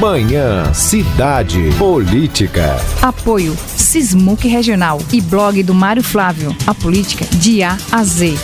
Manhã Cidade Política. Apoio Sismuc Regional e blog do Mário Flávio. A política de A a Z.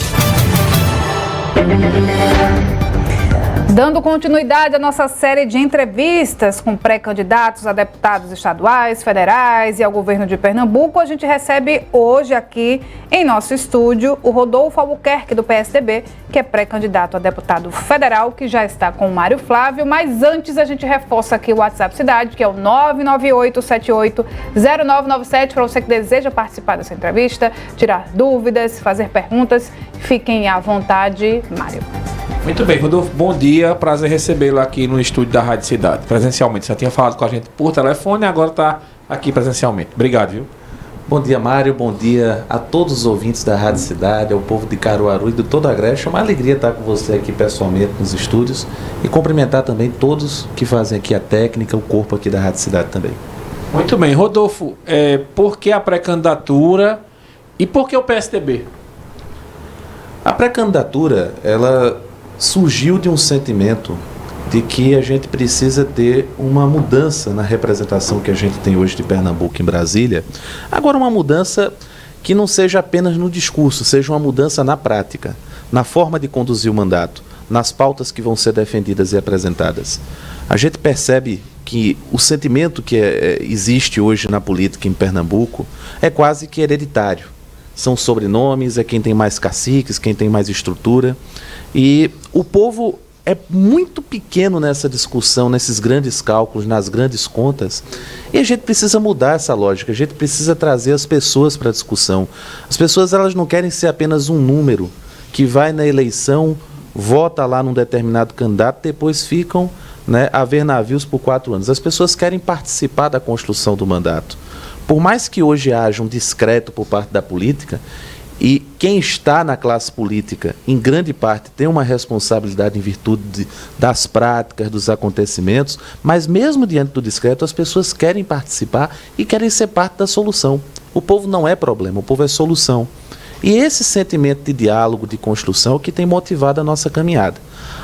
Dando continuidade à nossa série de entrevistas com pré-candidatos a deputados estaduais, federais e ao governo de Pernambuco, a gente recebe hoje aqui em nosso estúdio o Rodolfo Albuquerque, do PSDB, que é pré-candidato a deputado federal, que já está com o Mário Flávio. Mas antes a gente reforça aqui o WhatsApp Cidade, que é o 998780997, para você que deseja participar dessa entrevista, tirar dúvidas, fazer perguntas. Fiquem à vontade, Mário. Muito bem, Rodolfo, bom dia, prazer recebê-lo aqui no estúdio da Rádio Cidade, presencialmente. Você tinha falado com a gente por telefone e agora está aqui presencialmente. Obrigado, viu? Bom dia, Mário, bom dia a todos os ouvintes da Rádio Cidade, ao povo de Caruaru e de todo o Agreste. É uma alegria estar com você aqui pessoalmente nos estúdios e cumprimentar também todos que fazem aqui a técnica, o corpo aqui da Rádio Cidade também. Muito bem, Rodolfo, por que a pré-candidatura e por que o PSDB? A pré-candidatura, ela surgiu de um sentimento de que a gente precisa ter uma mudança na representação que a gente tem hoje de Pernambuco em Brasília. Agora, uma mudança que não seja apenas no discurso, seja uma mudança na prática, na forma de conduzir o mandato, nas pautas que vão ser defendidas e apresentadas. A gente percebe que o sentimento que existe hoje na política em Pernambuco é quase que hereditário. São sobrenomes, é quem tem mais caciques, quem tem mais estrutura. E o povo é muito pequeno nessa discussão, nesses grandes cálculos, nas grandes contas. E a gente precisa mudar essa lógica, a gente precisa trazer as pessoas para a discussão. As pessoas, elas não querem ser apenas um número que vai na eleição, vota lá num determinado candidato, depois ficam, a ver navios por 4 anos. As pessoas querem participar da construção do mandato. Por mais que hoje haja um descrédito por parte da política, e quem está na classe política, em grande parte, tem uma responsabilidade em virtude das práticas, dos acontecimentos, mas mesmo diante do descrédito, as pessoas querem participar e querem ser parte da solução. O povo não é problema, o povo é solução. E esse sentimento de diálogo, de construção, é o que tem motivado a nossa caminhada.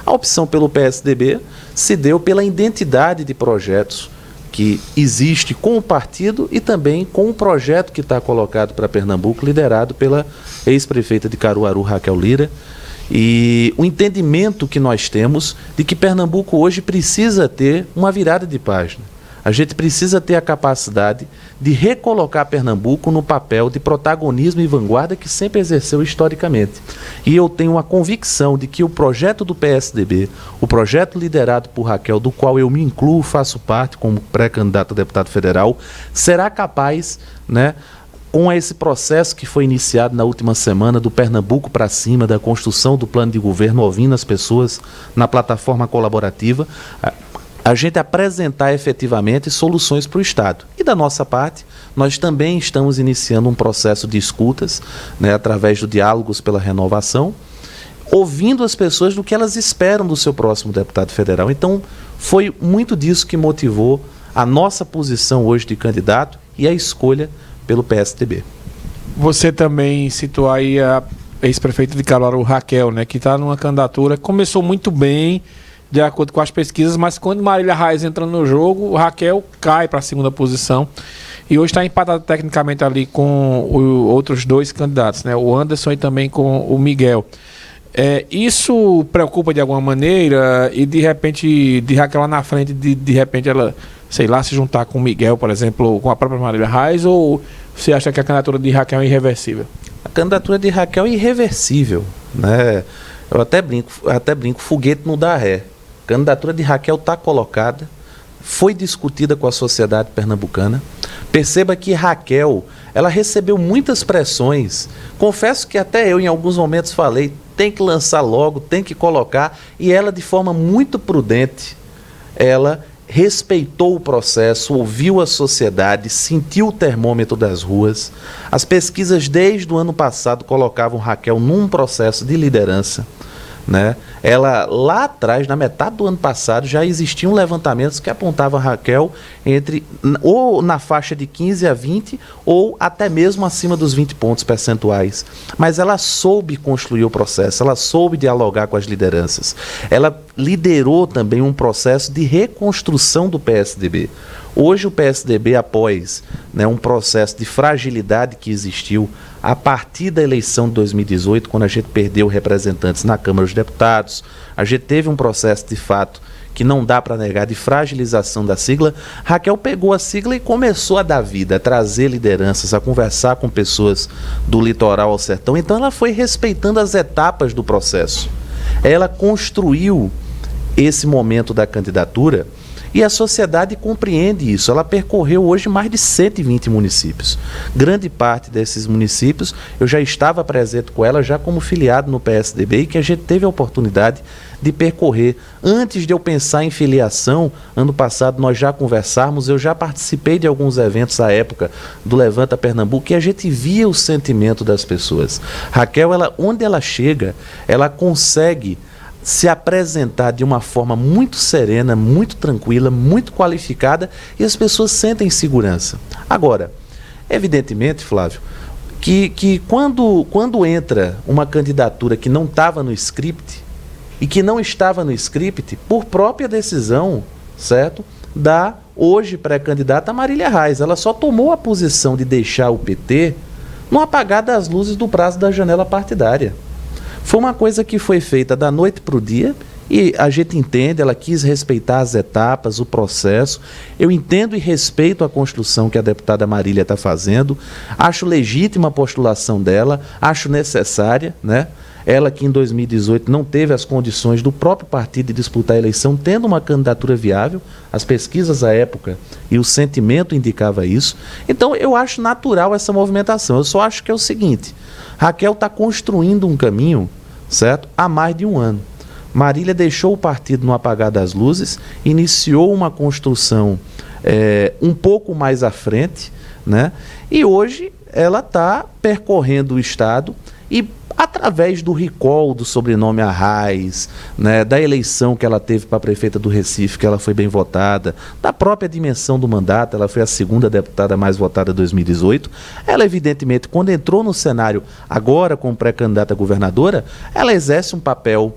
A opção pelo PSDB se deu pela identidade de projetos que existe com o partido e também com o projeto que está colocado para Pernambuco, liderado pela ex-prefeita de Caruaru, Raquel Lira, e o entendimento que nós temos de que Pernambuco hoje precisa ter uma virada de página. A gente precisa ter a capacidade de recolocar Pernambuco no papel de protagonismo e vanguarda que sempre exerceu historicamente. E eu tenho a convicção de que o projeto do PSDB, o projeto liderado por Raquel, do qual eu me incluo, faço parte como pré-candidato a deputado federal, será capaz, com esse processo que foi iniciado na última semana do Pernambuco para cima, da construção do plano de governo, ouvindo as pessoas na plataforma colaborativa, a gente apresentar efetivamente soluções para o Estado. E da nossa parte, nós também estamos iniciando um processo de escutas, através do Diálogos pela Renovação, ouvindo as pessoas do que elas esperam do seu próximo deputado federal. Então, foi muito disso que motivou a nossa posição hoje de candidato e a escolha pelo PSDB. Você também citou aí a ex-prefeita de Caruaru, Raquel, que está numa candidatura, começou muito bem, de acordo com as pesquisas, mas quando Marília Reis entra no jogo, o Raquel cai para a segunda posição e hoje está empatado tecnicamente ali com outros 2 candidatos, o Anderson e também com o Miguel. Isso preocupa de alguma maneira e de repente, de Raquel lá na frente, de repente ela, sei lá, se juntar com o Miguel, por exemplo, ou com a própria Marília Reis, ou você acha que a candidatura de Raquel é irreversível? A candidatura de Raquel é irreversível, Eu até brinco, foguete não dá ré. A candidatura de Raquel está colocada, foi discutida com a sociedade pernambucana. Perceba que Raquel, ela recebeu muitas pressões. Confesso que até eu em alguns momentos falei, tem que lançar logo, tem que colocar, e ela de forma muito prudente, ela respeitou o processo, ouviu a sociedade, sentiu o termômetro das ruas. As pesquisas desde o ano passado colocavam Raquel num processo de liderança. né? Ela, lá atrás, na metade do ano passado, já existiam levantamentos que apontavam a Raquel ou na faixa de 15 a 20, ou até mesmo acima dos 20 pontos percentuais. Mas ela soube construir o processo, ela soube dialogar com as lideranças. Ela liderou também um processo de reconstrução do PSDB. Hoje o PSDB, após, né, um processo de fragilidade que existiu a partir da eleição de 2018, quando a gente perdeu representantes na Câmara dos Deputados, a gente teve um processo de fato que não dá para negar de fragilização da sigla. Raquel pegou a sigla e começou a dar vida, a trazer lideranças, a conversar com pessoas do litoral ao sertão. Então ela foi respeitando as etapas do processo. Ela construiu esse momento da candidatura e a sociedade compreende isso. Ela percorreu hoje mais de 120 municípios. Grande parte desses municípios eu já estava presente com ela, já como filiado no PSDB, e que a gente teve a oportunidade de percorrer. Antes de eu pensar em filiação, ano passado nós já conversarmos, eu já participei de alguns eventos à época do Levanta Pernambuco, e a gente via o sentimento das pessoas. Raquel, onde ela chega, ela consegue se apresentar de uma forma muito serena, muito tranquila, muito qualificada, e as pessoas sentem segurança. Agora, evidentemente, Flávio, que quando entra uma candidatura que não estava no script, e que não estava no script, por própria decisão, certo, da hoje pré-candidata Marília Reis, ela só tomou a posição de deixar o PT no apagar das luzes do prazo da janela partidária. Foi uma coisa que foi feita da noite para o dia, e a gente entende, ela quis respeitar as etapas, o processo. Eu entendo e respeito a construção que a deputada Marília está fazendo, acho legítima a postulação dela, acho necessária, né? Ela que em 2018 não teve as condições do próprio partido de disputar a eleição, tendo uma candidatura viável, as pesquisas à época e o sentimento indicava isso. Então eu acho natural essa movimentação. Eu só acho que é o seguinte: Raquel está construindo um caminho, certo, há mais de um ano. Marília deixou o partido no apagar das luzes, iniciou uma construção um pouco mais à frente, né? E hoje ela está percorrendo o estado e, através do recall do sobrenome Arraes, né, da eleição que ela teve para a prefeita do Recife, que ela foi bem votada, da própria dimensão do mandato, ela foi a segunda deputada mais votada em 2018, ela evidentemente, quando entrou no cenário agora como pré-candidata a governadora, ela exerce um papel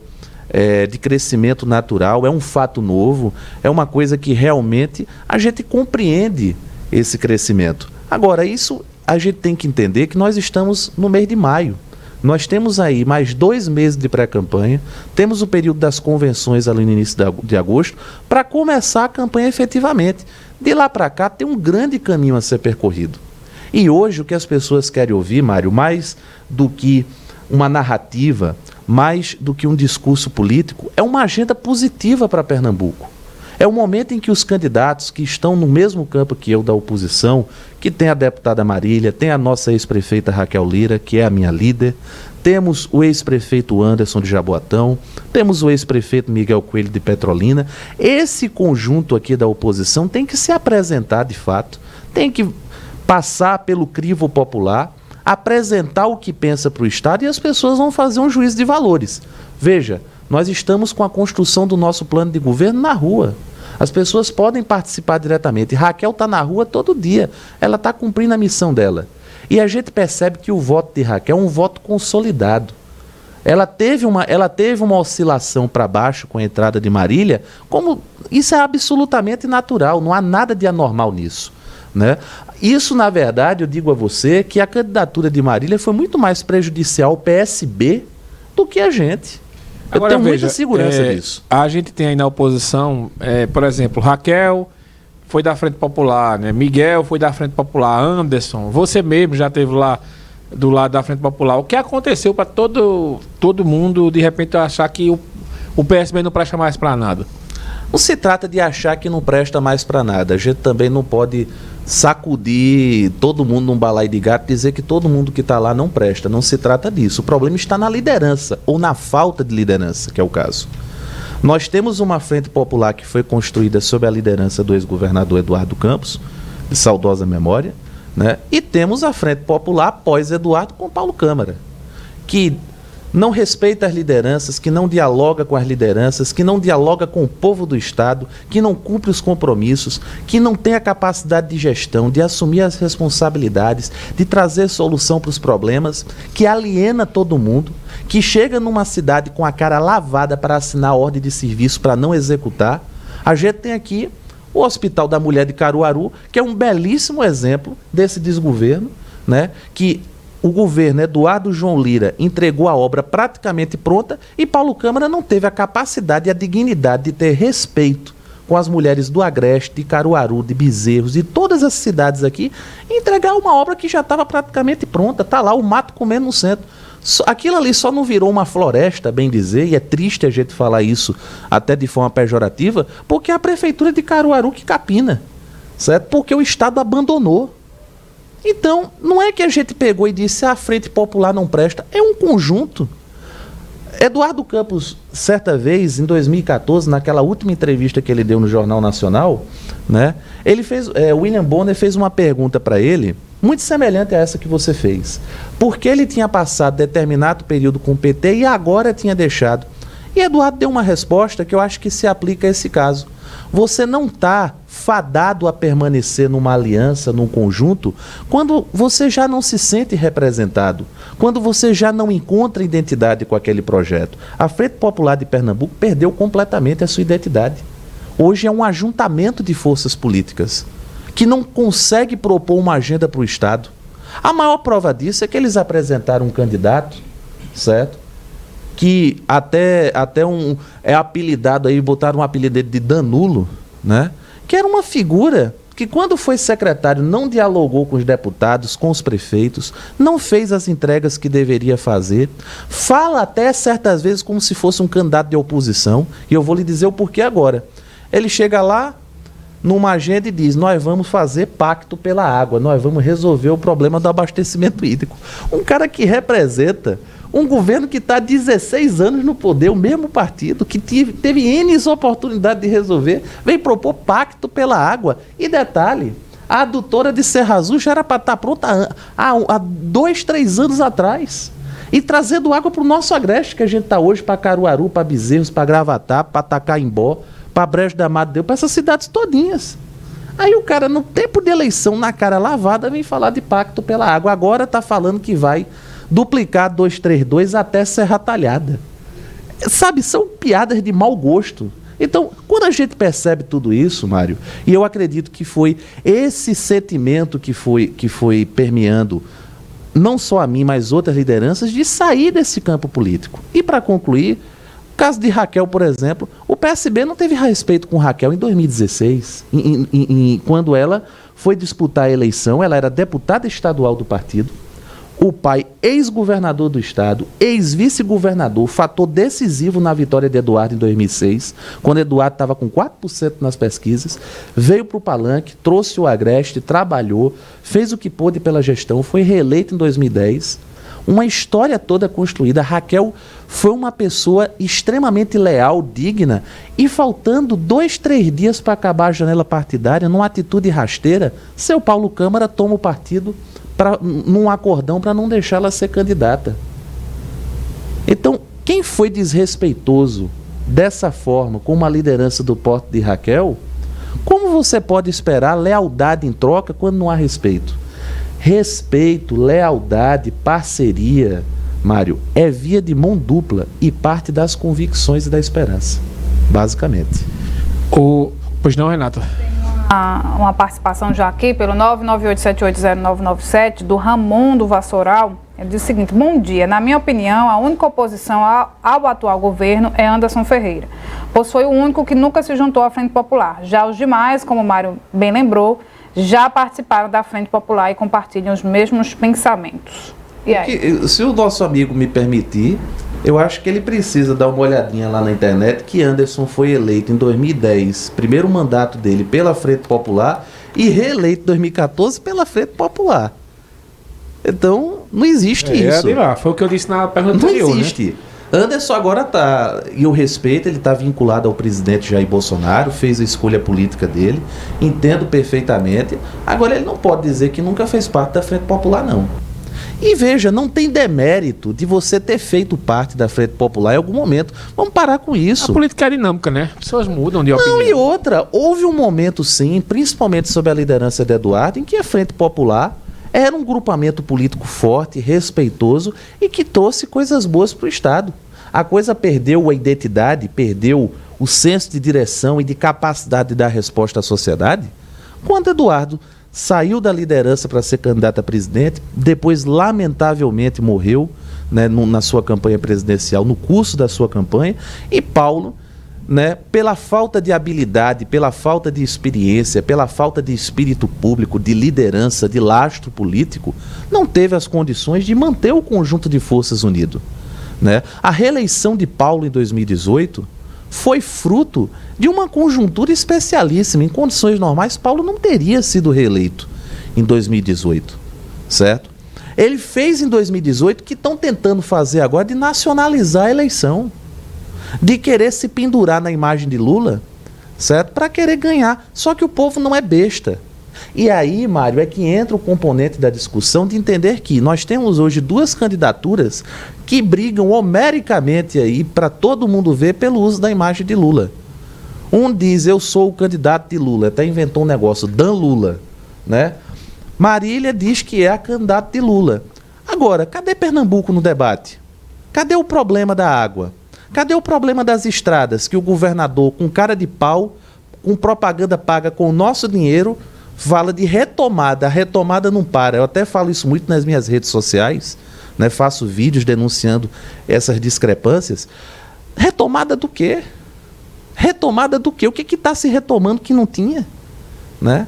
de crescimento natural, é um fato novo, é uma coisa que realmente a gente compreende esse crescimento. Agora, isso a gente tem que entender que nós estamos no mês de maio. Nós temos aí mais 2 meses de pré-campanha, temos o período das convenções ali no início de agosto, para começar a campanha efetivamente. De lá para cá tem um grande caminho a ser percorrido. E hoje o que as pessoas querem ouvir, Mário, mais do que uma narrativa, mais do que um discurso político, é uma agenda positiva para Pernambuco. É o momento em que os candidatos que estão no mesmo campo que eu da oposição, que tem a deputada Marília, tem a nossa ex-prefeita Raquel Lira, que é a minha líder, temos o ex-prefeito Anderson de Jaboatão, temos o ex-prefeito Miguel Coelho de Petrolina. Esse conjunto aqui da oposição tem que se apresentar de fato, tem que passar pelo crivo popular, apresentar o que pensa para o Estado, e as pessoas vão fazer um juízo de valores. Veja, nós estamos com a construção do nosso plano de governo na rua. As pessoas podem participar diretamente. Raquel está na rua todo dia. Ela está cumprindo a missão dela. E a gente percebe que o voto de Raquel é um voto consolidado. Ela teve uma oscilação para baixo com a entrada de Marília, como isso é absolutamente natural, não há nada de anormal nisso, né? Isso, na verdade, eu digo a você que a candidatura de Marília foi muito mais prejudicial ao PSB do que a gente. Agora, eu tenho veja, muita segurança disso. A gente tem aí na oposição, por exemplo, Raquel foi da Frente Popular, né? Miguel foi da Frente Popular, Anderson, você mesmo já esteve lá do lado da Frente Popular. O que aconteceu para todo mundo, de repente, achar que o PSB não presta mais para nada? Não se trata de achar que não presta mais para nada. A gente também não pode sacudir todo mundo num balaio de gato e dizer que todo mundo que está lá não presta. Não se trata disso. O problema está na liderança, ou na falta de liderança, que é o caso. Nós temos uma Frente Popular que foi construída sob a liderança do ex-governador Eduardo Campos, de saudosa memória, né? E temos a Frente Popular pós-Eduardo com Paulo Câmara, que não respeita as lideranças, que não dialoga com as lideranças, que não dialoga com o povo do Estado, que não cumpre os compromissos, que não tem a capacidade de gestão, de assumir as responsabilidades, de trazer solução para os problemas, que aliena todo mundo, que chega numa cidade com a cara lavada para assinar a ordem de serviço para não executar. A gente tem aqui o Hospital da Mulher de Caruaru, que é um belíssimo exemplo desse desgoverno, né, que o governo Eduardo João Lira entregou a obra praticamente pronta e Paulo Câmara não teve a capacidade e a dignidade de ter respeito com as mulheres do Agreste, de Caruaru, de Bezerros, de todas as cidades aqui, e entregar uma obra que já estava praticamente pronta. Está lá o mato comendo no centro. Aquilo ali só não virou uma floresta, bem dizer, e é triste a gente falar isso até de forma pejorativa, porque é a prefeitura de Caruaru que capina, certo? Porque o Estado abandonou. Então, não é que a gente pegou e disse a Frente Popular não presta, é um conjunto. Eduardo Campos, certa vez, em 2014, naquela última entrevista que ele deu no Jornal Nacional, né, William Bonner fez uma pergunta para ele, muito semelhante a essa que você fez. Por que ele tinha passado determinado período com o PT e agora tinha deixado? E Eduardo deu uma resposta que eu acho que se aplica a esse caso. Você não está fadado a permanecer numa aliança, num conjunto, quando você já não se sente representado, quando você já não encontra identidade com aquele projeto. A Frente Popular de Pernambuco perdeu completamente a sua identidade. Hoje é um ajuntamento de forças políticas que não consegue propor uma agenda para o Estado. A maior prova disso é que eles apresentaram um candidato, certo? Que até é apelidado aí, botaram um apelido de Danulo, né? Que era uma figura que quando foi secretário não dialogou com os deputados, com os prefeitos, não fez as entregas que deveria fazer, fala até certas vezes como se fosse um candidato de oposição, e eu vou lhe dizer o porquê agora. Ele chega lá numa agenda e diz, nós vamos fazer pacto pela água, nós vamos resolver o problema do abastecimento hídrico. Um cara que representa um governo que está há 16 anos no poder, o mesmo partido, que teve N oportunidades de resolver, vem propor pacto pela água. E detalhe, a adutora de Serra Azul já era para estar pronta há 2, 3 anos atrás. E trazendo água para o nosso Agreste, que a gente está hoje, para Caruaru, para Bezerros, para Gravatá, para Tacaimbó, para Brejo da Madre, para essas cidades todinhas. Aí o cara, no tempo de eleição, na cara lavada, vem falar de pacto pela água. Agora está falando que vai duplicar 232 até Serra Talhada. Sabe, são piadas de mau gosto. Então, quando a gente percebe tudo isso, Mário, e eu acredito que foi esse sentimento que foi permeando não só a mim, mas outras lideranças, de sair desse campo político. E para concluir, o caso de Raquel, por exemplo, o PSB não teve respeito com Raquel em 2016, quando ela foi disputar a eleição, ela era deputada estadual do partido, o pai, ex-governador do estado, ex-vice-governador, fator decisivo na vitória de Eduardo em 2006, quando Eduardo estava com 4% nas pesquisas, veio para o palanque, trouxe o Agreste, trabalhou, fez o que pôde pela gestão, foi reeleito em 2010, uma história toda construída. Raquel foi uma pessoa extremamente leal, digna, e faltando 2, 3 dias para acabar a janela partidária, numa atitude rasteira, seu Paulo Câmara toma o partido num acordão para não deixar ela ser candidata. Então, quem foi desrespeitoso dessa forma, com uma liderança do porte de Raquel, como você pode esperar lealdade em troca quando não há respeito? Respeito, lealdade, parceria, Mário, é via de mão dupla e parte das convicções e da esperança, basicamente. Pois não, Renata? Uma participação já aqui pelo 998780997 do Ramon do Vassoural. Ele diz o seguinte: bom dia, na minha opinião a única oposição ao atual governo é Anderson Ferreira, pois foi o único que nunca se juntou à Frente Popular. Já os demais, como o Mário bem lembrou, já participaram da Frente Popular e compartilham os mesmos pensamentos. E aí? Se o nosso amigo me permitir, eu acho que ele precisa dar uma olhadinha lá na internet que Anderson foi eleito em 2010, primeiro mandato dele pela Frente Popular, e reeleito em 2014 pela Frente Popular. Então, não existe isso. Foi o que eu disse na pergunta anterior. Não existe. Né? Anderson agora está, e eu respeito, ele está vinculado ao presidente Jair Bolsonaro, fez a escolha política dele, entendo perfeitamente. Agora, ele não pode dizer que nunca fez parte da Frente Popular, não. E veja, não tem demérito de você ter feito parte da Frente Popular em algum momento. Vamos parar com isso. A política é dinâmica, né? As pessoas mudam de opinião. Não, e outra, houve um momento sim, principalmente sob a liderança de Eduardo, em que a Frente Popular era um grupamento político forte, respeitoso e que trouxe coisas boas para o Estado. A coisa perdeu a identidade, perdeu o senso de direção e de capacidade de dar resposta à sociedade quando Eduardo saiu da liderança para ser candidato a presidente, depois lamentavelmente morreu, né, na sua campanha presidencial, no curso da sua campanha, e Paulo, né, pela falta de habilidade, pela falta de experiência, pela falta de espírito público, de liderança, de lastro político, não teve as condições de manter o conjunto de forças unido, né? A reeleição de Paulo em 2018 foi fruto de uma conjuntura especialíssima. Em condições normais, Paulo não teria sido reeleito em 2018, certo? Ele fez em 2018 o que estão tentando fazer agora, de nacionalizar a eleição, de querer se pendurar na imagem de Lula, certo? Para querer ganhar. Só que o povo não é besta. E aí, Mário, é que entra o componente da discussão de entender que nós temos hoje duas candidaturas que brigam homericamente aí para todo mundo ver pelo uso da imagem de Lula. Um diz, eu sou o candidato de Lula, até inventou um negócio, Dan Lula, né? Marília diz que é a candidata de Lula. Agora, cadê Pernambuco no debate? Cadê o problema da água? Cadê o problema das estradas que o governador, com cara de pau, com propaganda paga com o nosso dinheiro, fala de retomada? A retomada não para. Eu até falo isso muito nas minhas redes sociais, né? Faço vídeos denunciando essas discrepâncias. Retomada do quê? Retomada do quê? O que está se retomando que não tinha? Né?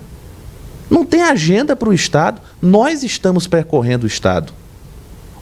Não tem agenda para o Estado. Nós estamos percorrendo o Estado.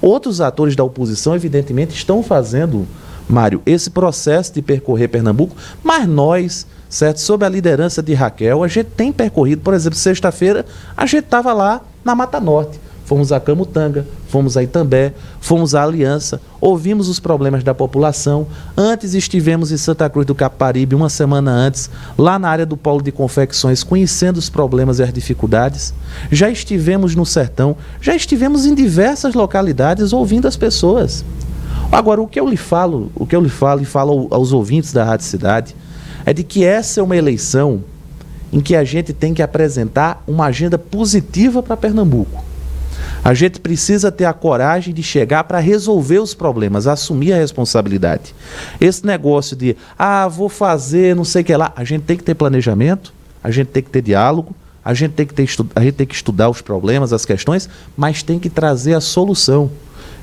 Outros atores da oposição, evidentemente, estão fazendo, Mário, esse processo de percorrer Pernambuco, mas nós, certo, sob a liderança de Raquel, a gente tem percorrido. Por exemplo, sexta-feira, a gente estava lá na Mata Norte. Fomos a Camutanga, fomos a Itambé, fomos à Aliança, ouvimos os problemas da população. Antes estivemos em Santa Cruz do Caparibe, uma semana antes, lá na área do polo de confecções, conhecendo os problemas e as dificuldades. Já estivemos no sertão, já estivemos em diversas localidades ouvindo as pessoas. Agora, o que eu lhe falo e falo aos ouvintes da Rádio Cidade, é de que essa é uma eleição em que a gente tem que apresentar uma agenda positiva para Pernambuco. A gente precisa ter a coragem de chegar para resolver os problemas, assumir a responsabilidade. Esse negócio de, vou fazer, não sei o que lá, a gente tem que ter planejamento, a gente tem que ter diálogo, a gente tem que estudar os problemas, as questões, mas tem que trazer a solução.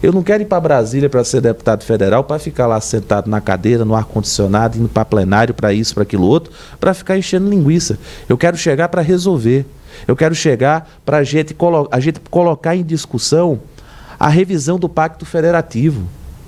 Eu não quero ir para Brasília para ser deputado federal, para ficar lá sentado na cadeira, no ar-condicionado, indo para plenário, para isso, para aquilo outro, para ficar enchendo linguiça. Eu quero chegar para resolver. Eu quero chegar para a gente colocar em discussão a revisão do Pacto Federativo,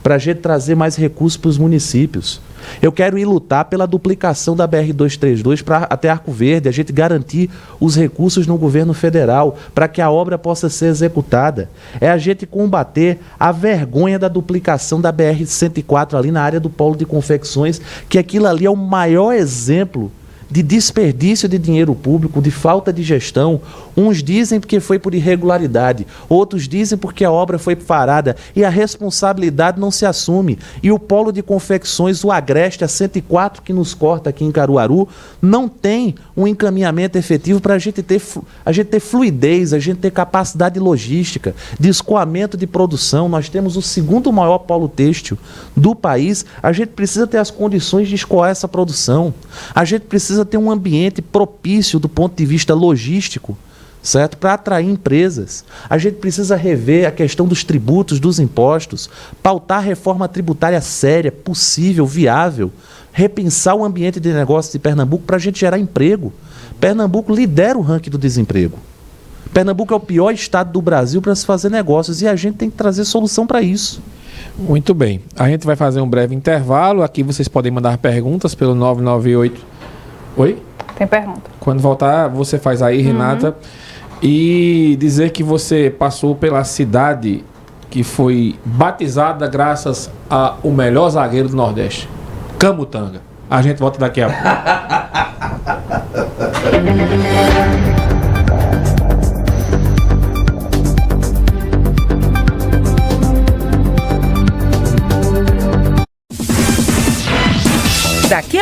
para a gente trazer mais recursos para os municípios. Eu quero ir lutar pela duplicação da BR-232 até Arco Verde, a gente garantir os recursos no governo federal para que a obra possa ser executada. É a gente combater a vergonha da duplicação da BR-104 ali na área do polo de confecções, que aquilo ali é o maior exemplo de desperdício de dinheiro público, de falta de gestão. Uns dizem porque foi por irregularidade, outros dizem porque a obra foi parada e a responsabilidade não se assume. E o polo de confecções, o Agreste, a 104 que nos corta aqui em Caruaru, não tem um encaminhamento efetivo para a gente ter fluidez, a gente ter capacidade logística, de escoamento de produção. Nós temos o segundo maior polo têxtil do país, a gente precisa ter as condições de escoar essa produção. A gente precisa ter um ambiente propício do ponto de vista logístico, certo? Para atrair empresas. A gente precisa rever a questão dos tributos, dos impostos, pautar a reforma tributária séria, possível, viável, repensar o ambiente de negócios de Pernambuco para a gente gerar emprego. Pernambuco lidera o ranking do desemprego. Pernambuco é o pior estado do Brasil para se fazer negócios e a gente tem que trazer solução para isso. Muito bem. A gente vai fazer um breve intervalo. Aqui vocês podem mandar perguntas pelo 998... Oi? Tem pergunta. Quando voltar, você faz aí, Renata. E dizer que você passou pela cidade que foi batizada graças ao melhor zagueiro do Nordeste, Camutanga. A gente volta daqui a pouco.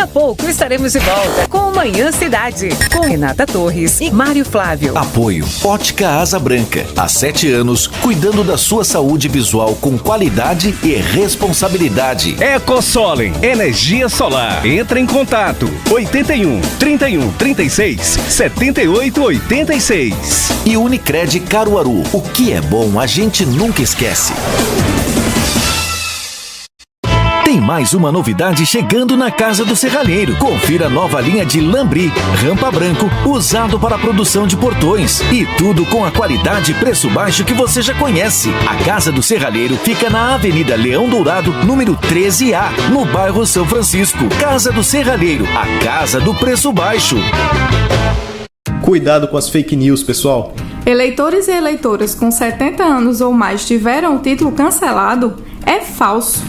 a pouco estaremos de volta com Manhã Cidade, com Renata Torres e Mário Flávio. Apoio Ótica Asa Branca. Há 7 anos, cuidando da sua saúde visual com qualidade e responsabilidade. Ecosolen, energia solar. Entra em contato 81 31 36 78 86. E Unicred Caruaru. O que é bom a gente nunca esquece. Tem mais uma novidade chegando na Casa do Serralheiro. Confira a nova linha de lambri, rampa branco, usado para a produção de portões. E tudo com a qualidade e preço baixo que você já conhece. A Casa do Serralheiro fica na Avenida Leão Dourado, número 13A, no bairro São Francisco. Casa do Serralheiro, a casa do preço baixo. Cuidado com as fake news, pessoal. Eleitores e eleitoras com 70 anos ou mais tiveram o título cancelado? É falso.